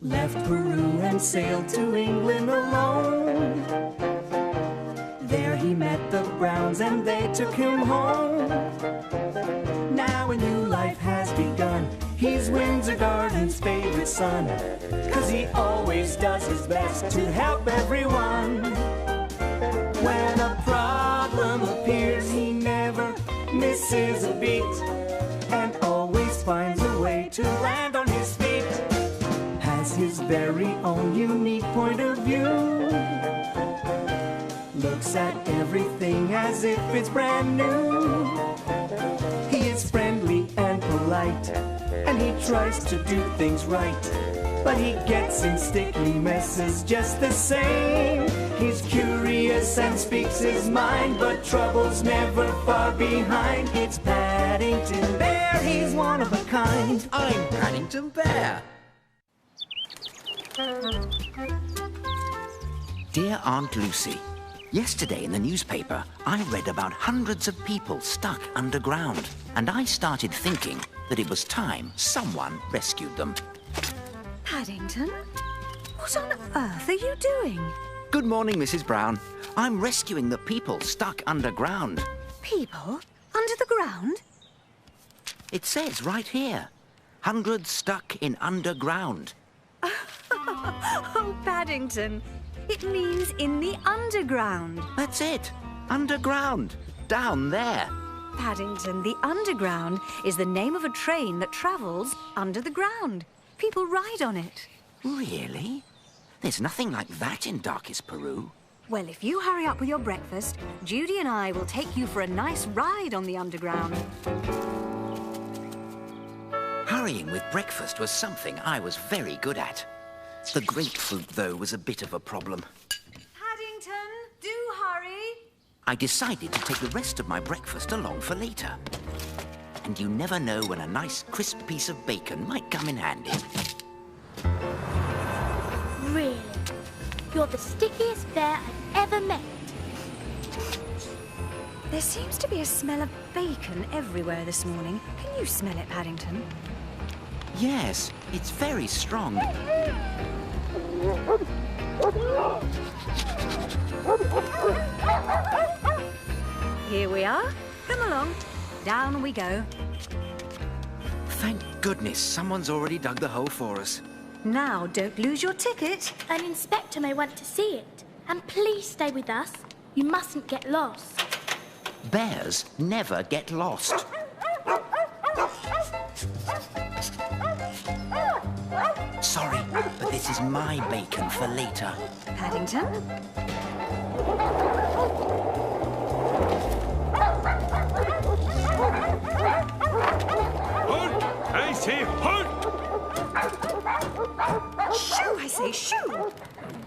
left Peru and sailed to England alone. There he met the Browns and they took him home. Now a new life has begun. He's Windsor Garden's favorite son, 'cause he always does his best to help everyone. When a problem appears, he never misses a beat and always finds a way to land on his feet. Has his very own unique point of view, looks at everything as if it's brand new. He is friendly and polite, and he tries to do things right, but he gets in sticky messes just the same. He's curious and speaks his mind, but trouble's never far behind. It's Paddington Bear, he's one of a kind. I'm Paddington Bear. Dear Aunt Lucy, yesterday in the newspaper, I read about hundreds of people stuck underground, and I started thinking that it was time someone rescued them. Paddington, what on earth are you doing? Good morning, Mrs. Brown. I'm rescuing the people stuck underground. People? Under the ground? It says right here, hundreds stuck in underground. Oh, Paddington, it means in the underground. That's it, underground, down there. Paddington, the underground is the name of a train that travels under the ground. People ride on it. Really? There's nothing like that in darkest Peru. Well, if you hurry up with your breakfast, Judy and I will take you for a nice ride on the underground. Hurrying with breakfast was something I was very good at. The grapefruit, though, was a bit of a problem. Paddington, do hurry. I decided to take the rest of my breakfast along for later. And you never know when a nice crisp piece of bacon might come in handy. Really? You're the stickiest bear I've ever met. There seems to be a smell of bacon everywhere this morning. Can you smell it, Paddington? Yes, it's very strong. Here we are. Come along. Down we go. Thank goodness someone's already dug the hole for us. Now, don't lose your ticket. An inspector may want to see it. And please stay with us. You mustn't get lost. Bears never get lost. Sorry, but this is my bacon for later. Paddington? Halt! I say halt! Shoo, I say, shoo! Oh,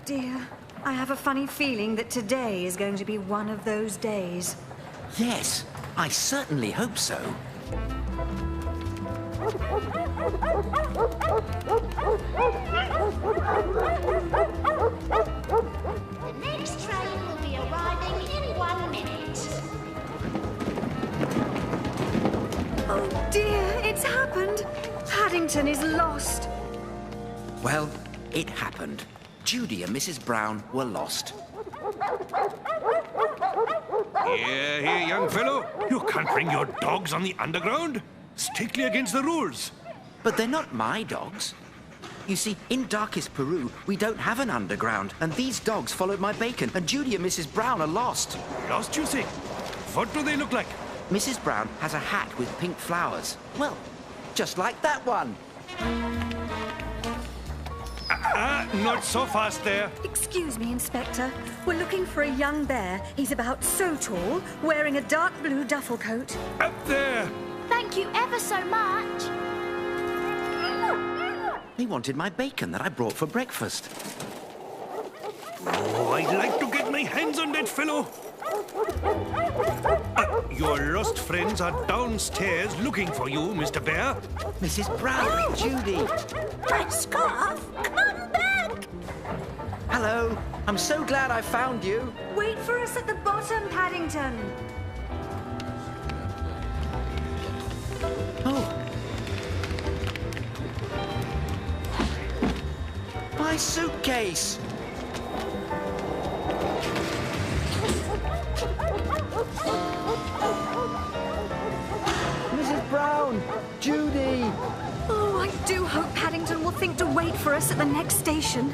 dear, I have a funny feeling that today is going to be one of those days. Yes, I certainly hope so. The next train will be arriving in 1 minute. Oh dear, it's happened. Paddington is lost. Well, it happened. Judy and Mrs. Brown were lost. Here, young fellow. You can't bring your dogs on the underground. Strictly against the rules. But they're not my dogs. You see, in darkest Peru, we don't have an underground, and these dogs followed my bacon, and Judy and Mrs. Brown are lost. Lost, you say? What do they look like? Mrs. Brown has a hat with pink flowers. Well, just like that one. Not so fast there. Excuse me, Inspector. We're looking for a young bear. He's about so tall, wearing a dark blue duffel coat. Up there. Thank you ever so much. They wanted my bacon that I brought for breakfast. Oh, I'd like to get my hands on that fellow. Your lost friends are downstairs looking for you, Mr. Bear. Mrs. Brown, Judy. My scarf! Come back! Hello. I'm so glad I found you. Wait for us at the bottom, Paddington. Oh. My suitcase! Mrs. Brown! Judy! Oh, I do hope Paddington will think to wait for us at the next station.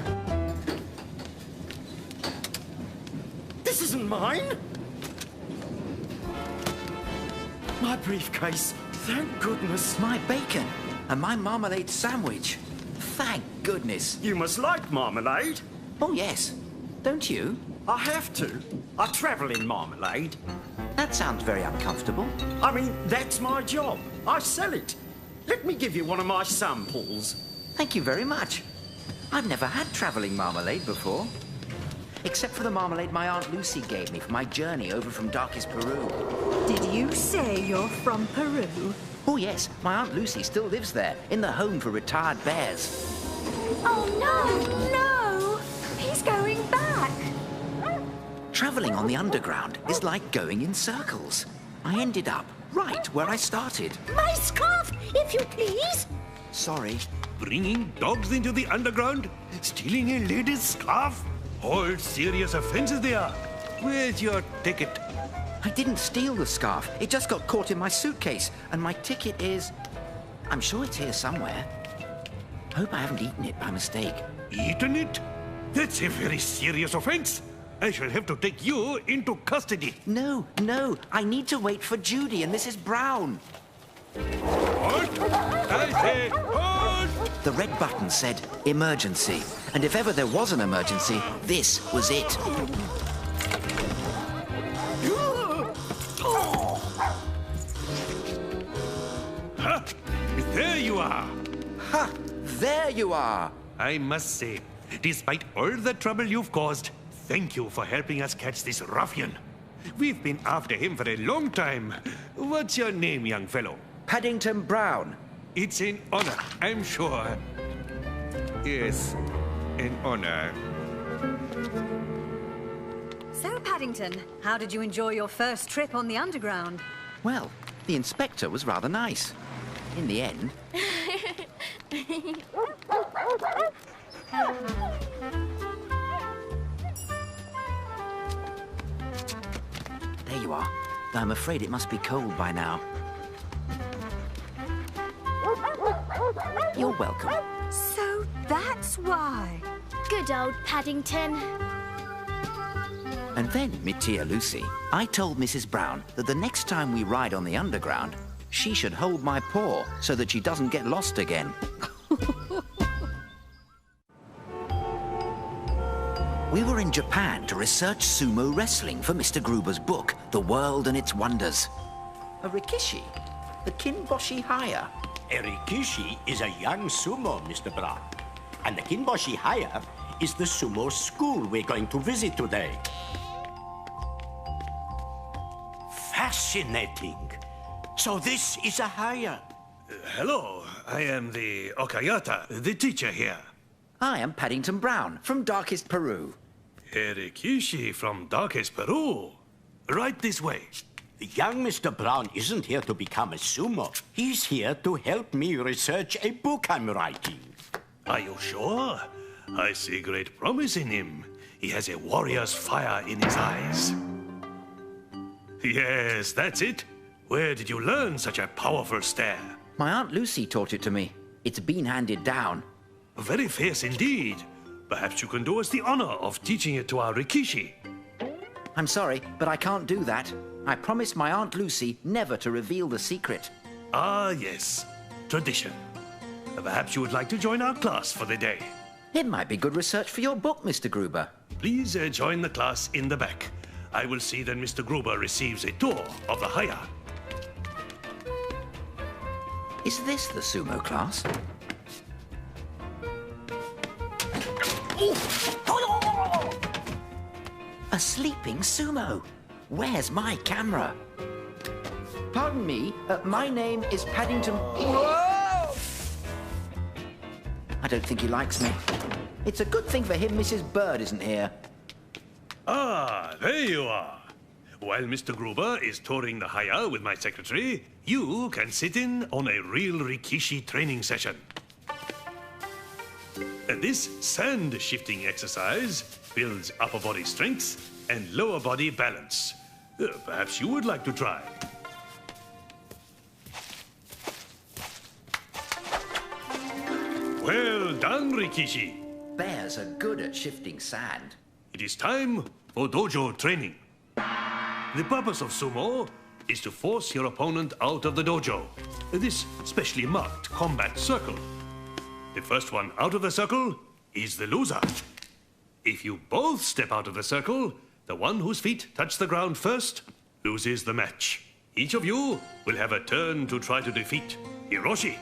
This isn't mine! My briefcase. Thank goodness. My bacon and my marmalade sandwich. Thank goodness. You must like marmalade. Oh, yes. Don't you? I have to. I travel in marmalade. That sounds very uncomfortable. I mean, that's my job. I sell it. Let me give you one of my samples. Thank you very much. I've never had travelling marmalade before. Except for the marmalade my Aunt Lucy gave me for my journey over from darkest Peru. Did you say you're from Peru? Oh, yes. My Aunt Lucy still lives there, in the home for retired bears. Oh, no, no! He's going back! Travelling on the underground is like going in circles. I ended up right where I started. My scarf, if you please. Sorry. Bringing dogs into the underground? Stealing a lady's scarf? All serious offences they are. Where's your ticket? I didn't steal the scarf. It just got caught in my suitcase. And my ticket is... I'm sure it's here somewhere. Hope I haven't eaten it by mistake. Eaten it? That's a very serious offence. I shall have to take you into custody. No, no. I need to wait for Judy and Mrs. Brown. Halt! I say, halt! The red button said emergency. And if ever there was an emergency, this was it. Ha! There you are. Ha! There you are. I must say, despite all the trouble you've caused, thank you for helping us catch this ruffian. We've been after him for a long time. What's your name, young fellow? Paddington Brown. It's an honor, I'm sure. Yes, an honor. So, Paddington, how did you enjoy your first trip on the Underground? Well, the inspector was rather nice. In the end. There you are. Though I'm afraid it must be cold by now. You're welcome. So that's why. Good old Paddington. And then, me dear Lucy, I told Mrs. Brown that the next time we ride on the Underground, she should hold my paw so that she doesn't get lost again. We were in Japan to research sumo wrestling for Mr. Gruber's book, The World and Its Wonders. A rikishi? The kinboshi haya? A rikishi is a young sumo, Mr. Brown. And the kinboshi haya is the sumo school we're going to visit today. Fascinating. So this is a haya. Hello, I am the Okayata, the teacher here. I am Paddington Brown from darkest Peru. Erikishi from darkest Peru. Right this way. Young Mr. Brown isn't here to become a sumo. He's here to help me research a book I'm writing. Are you sure? I see great promise in him. He has a warrior's fire in his eyes. Yes, that's it. Where did you learn such a powerful stare? My Aunt Lucy taught it to me. It's been handed down. Very fierce indeed. Perhaps you can do us the honor of teaching it to our Rikishi. I'm sorry, but I can't do that. I promised my Aunt Lucy never to reveal the secret. Ah, yes. Tradition. Perhaps you would like to join our class for the day. It might be good research for your book, Mr. Gruber. Please join the class in the back. I will see that Mr. Gruber receives a tour of the haya. Is this the sumo class? A sleeping sumo. Where's my camera? Pardon me, my name is Paddington... Whoa! I don't think he likes me. It's a good thing for him Mrs. Bird isn't here. Ah, there you are. While Mr. Gruber is touring the haya with my secretary, you can sit in on a real Rikishi training session. This sand shifting exercise builds upper body strength and lower body balance. Perhaps you would like to try. Well done, Rikishi. Bears are good at shifting sand. It is time for dojo training. The purpose of sumo is to force your opponent out of the dojo, this specially marked combat circle. The first one out of the circle is the loser. If you both step out of the circle, the one whose feet touch the ground first loses the match. Each of you will have a turn to try to defeat Hiroshi.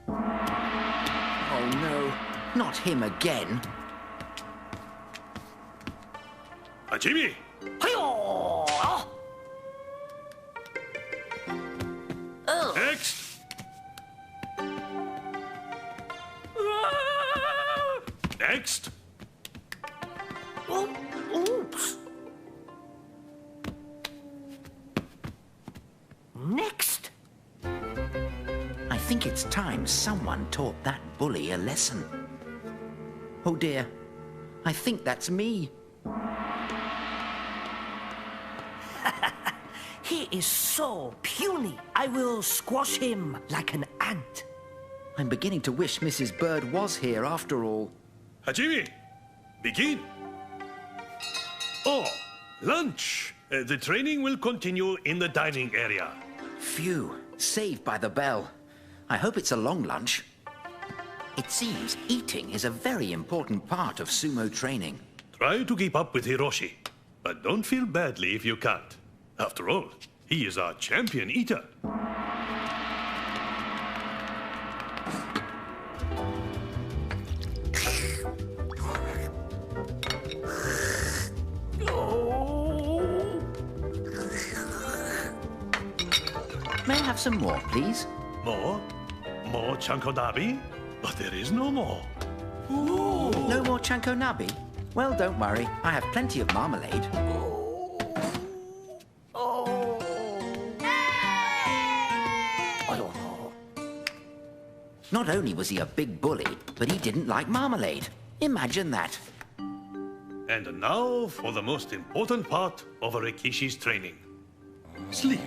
Oh no, not him again. Hajime! Next! Next! Oops. Next. I think it's time someone taught that bully a lesson. Oh dear, I think that's me. He is so puny. I will squash him like an ant. I'm beginning to wish Mrs. Bird was here after all. Hajime! Begin! Oh, lunch! The training will continue in the dining area. Phew, saved by the bell. I hope it's a long lunch. It seems eating is a very important part of sumo training. Try to keep up with Hiroshi, but don't feel badly if you can't. After all, he is our champion eater. May I have some more, please? More? More chankonabe? But there is no more. Ooh. No more chanko-nabe? Well, don't worry. I have plenty of marmalade. Not only was he a big bully, but he didn't like marmalade. Imagine that. And now for the most important part of a Rikishi's training. Sleep.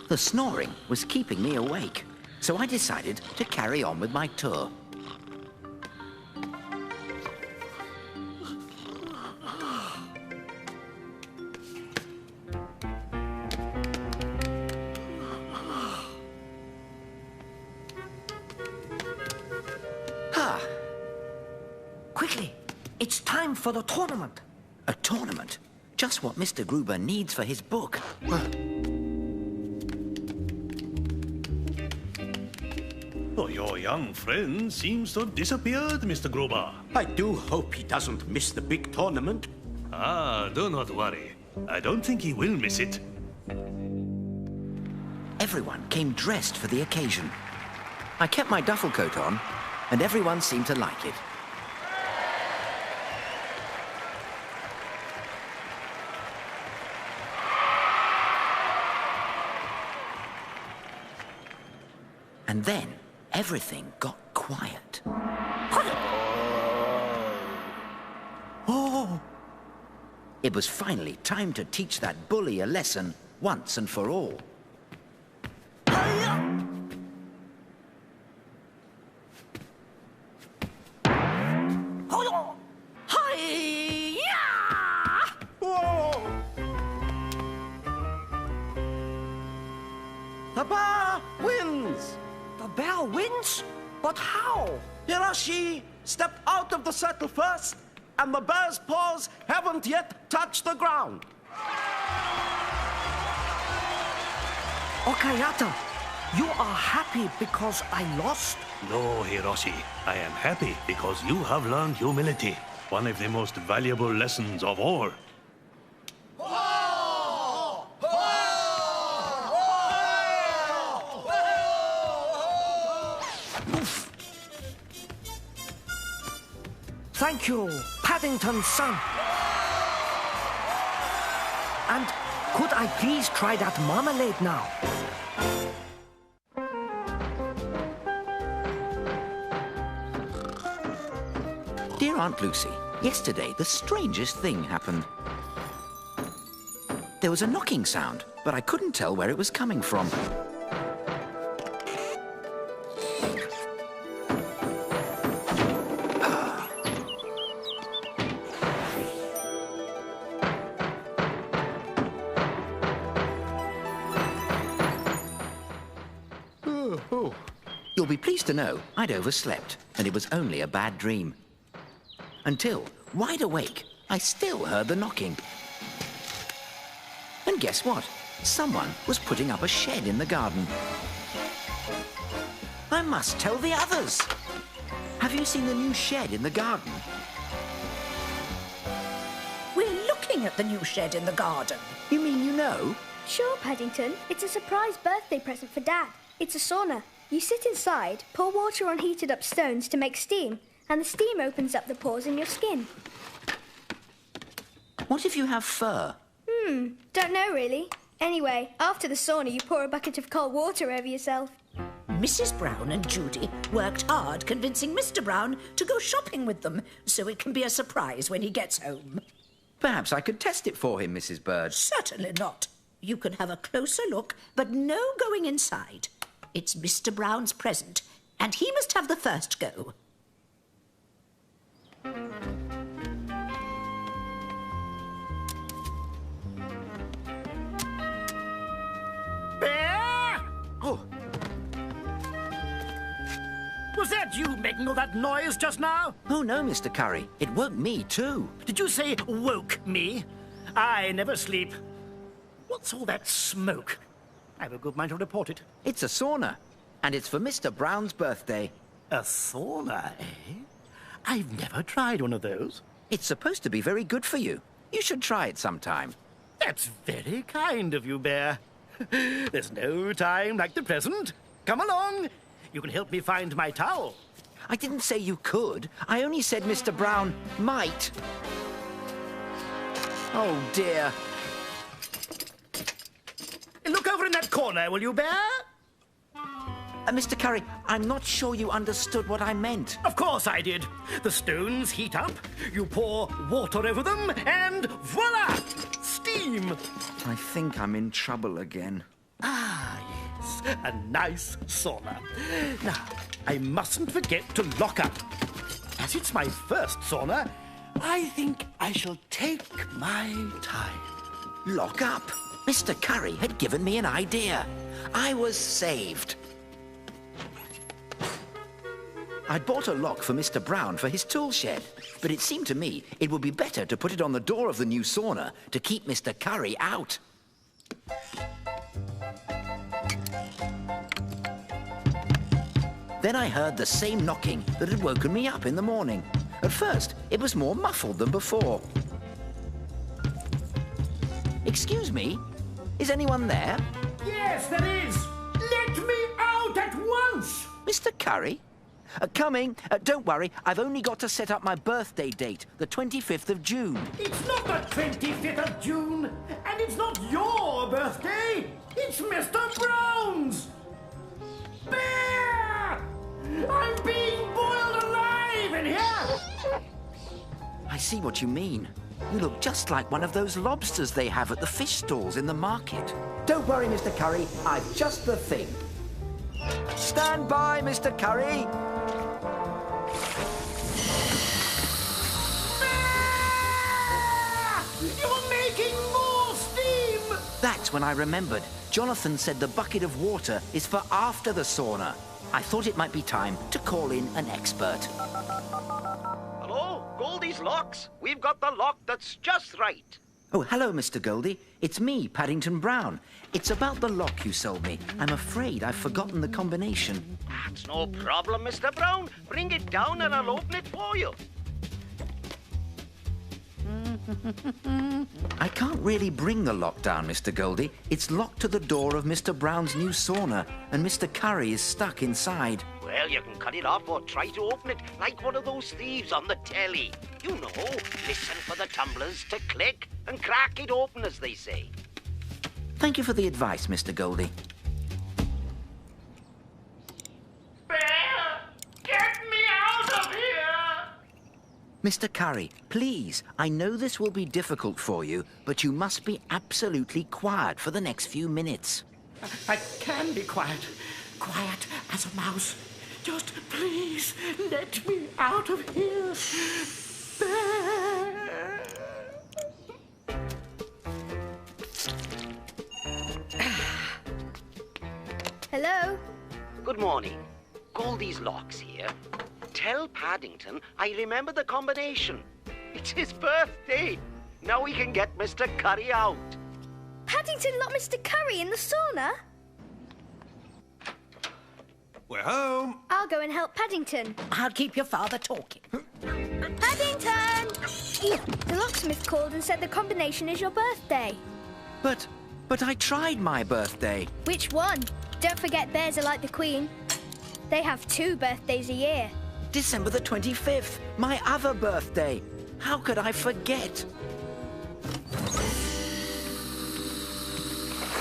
The snoring was keeping me awake, so I decided to carry on with my tour. Quickly, it's time for the tournament. A tournament? Just what Mr. Gruber needs for his book. Oh, your young friend seems to have disappeared, Mr. Gruber. I do hope he doesn't miss the big tournament. Ah, do not worry. I don't think he will miss it. Everyone came dressed for the occasion. I kept my duffel coat on, and everyone seemed to like it. And then everything got quiet. Oh! It was finally time to teach that bully a lesson once and for all. The bear wins! The bear wins? But how? Hiroshi stepped out of the circle first, and the bear's paws haven't yet touched the ground. Okayata, you are happy because I lost? No, Hiroshi. I am happy because you have learned humility, one of the most valuable lessons of all. Thank you, Paddington son. And Could I please try that marmalade now? Dear Aunt Lucy, yesterday the strangest thing happened. There was a knocking sound, but I couldn't tell where it was coming from. You'll be pleased to know I'd overslept, and it was only a bad dream. Until, wide awake, I still heard the knocking. And guess what? Someone was putting up a shed in the garden. I must tell the others. Have you seen the new shed in the garden? We're looking at the new shed in the garden. You mean you know? Sure, Paddington. It's a surprise birthday present for Dad. It's a sauna. You sit inside, pour water on heated up stones to make steam, and the steam opens up the pores in your skin. What if you have fur? Don't know really. Anyway, after the sauna you pour a bucket of cold water over yourself. Mrs. Brown and Judy worked hard convincing Mr. Brown to go shopping with them, so it can be a surprise when he gets home. Perhaps I could test it for him, Mrs. Bird. Certainly not. You can have a closer look, but no going inside. It's Mr. Brown's present, and he must have the first go. Bear! Oh. Was that you making all that noise just now? Oh, no, Mr. Curry. It woke me, too. Did you say woke me? I never sleep. What's all that smoke? I have a good mind to report it. It's a sauna, and it's for Mr. Brown's birthday. A sauna, eh? I've never tried one of those. It's supposed to be very good for you. You should try it sometime. That's very kind of you, Bear. There's no time like the present. Come along. You can help me find my towel. I didn't say you could. I only said Mr. Brown might. Oh, dear. Look over in that corner, will you, Bear? Mr. Curry, I'm not sure you understood what I meant. Of course I did. The stones heat up, you pour water over them, and voila! Steam! I think I'm in trouble again. Ah, yes, a nice sauna. Now, I mustn't forget to lock up. As it's my first sauna, I think I shall take my time. Lock up? Mr. Curry had given me an idea. I was saved. I'd bought a lock for Mr. Brown for his tool shed, but it seemed to me it would be better to put it on the door of the new sauna to keep Mr. Curry out. Then I heard the same knocking that had woken me up in the morning. At first, it was more muffled than before. Excuse me, is anyone there? Yes, there is. Let me out at once. Mr. Curry? Coming. Don't worry, I've only got to set up my birthday date, the 25th of June. It's not the 25th of June, and it's not your birthday. It's Mr. Brown's. Bear! I'm being boiled alive in here. I see what you mean. You look just like one of those lobsters they have at the fish stalls in the market. Don't worry, Mr. Curry, I've just the thing. Stand by, Mr. Curry. You're making more steam! That's when I remembered. Jonathan said the bucket of water is for after the sauna. I thought it might be time to call in an expert. Hello, Goldie's Locks. We've got the lock that's just right. Oh, hello, Mr. Goldie. It's me, Paddington Brown. It's about the lock you sold me. I'm afraid I've forgotten the combination. That's no problem, Mr. Brown. Bring it down and I'll open it for you. I can't really bring the lock down, Mr. Goldie. It's locked to the door of Mr. Brown's new sauna, and Mr. Curry is stuck inside. Well, you can cut it off or try to open it like one of those thieves on the telly. You know, listen for the tumblers to click and crack it open, as they say. Thank you for the advice, Mr. Goldie. Bear, get me out of here! Mr. Curry, please, I know this will be difficult for you, but you must be absolutely quiet for the next few minutes. I can be quiet. Quiet as a mouse. Just please let me out of here. Bear. Hello? Good morning. Goldie's Locks here. Tell Paddington I remember the combination. It's his birthday. Now we can get Mr. Curry out. Paddington locked Mr. Curry in the sauna? We're home. I'll go and help Paddington. I'll keep your father talking. Paddington! The locksmith called and said the combination is your birthday. But I tried my birthday. Which one? Don't forget bears are like the Queen. They have 2 birthdays a year. December the 25th, my other birthday. How could I forget?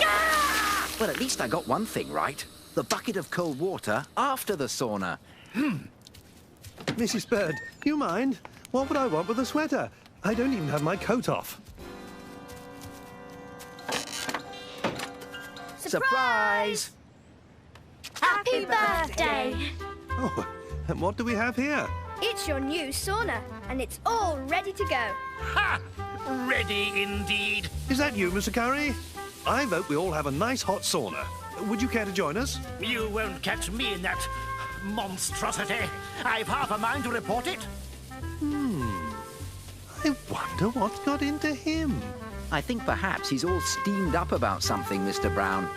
Ah! Well, at least I got one thing right. The bucket of cold water after the sauna. Mrs. Bird, you mind? What would I want with a sweater? I don't even have my coat off. Surprise! Happy birthday! Oh, and what do we have here? It's your new sauna, and it's all ready to go. Ha! Ready indeed. Is that you, Mr. Curry? I vote we all have a nice hot sauna. Would you care to join us? You won't catch me in that monstrosity. I've half a mind to report it. I wonder what's got into him. I think perhaps he's all steamed up about something, Mr. Brown.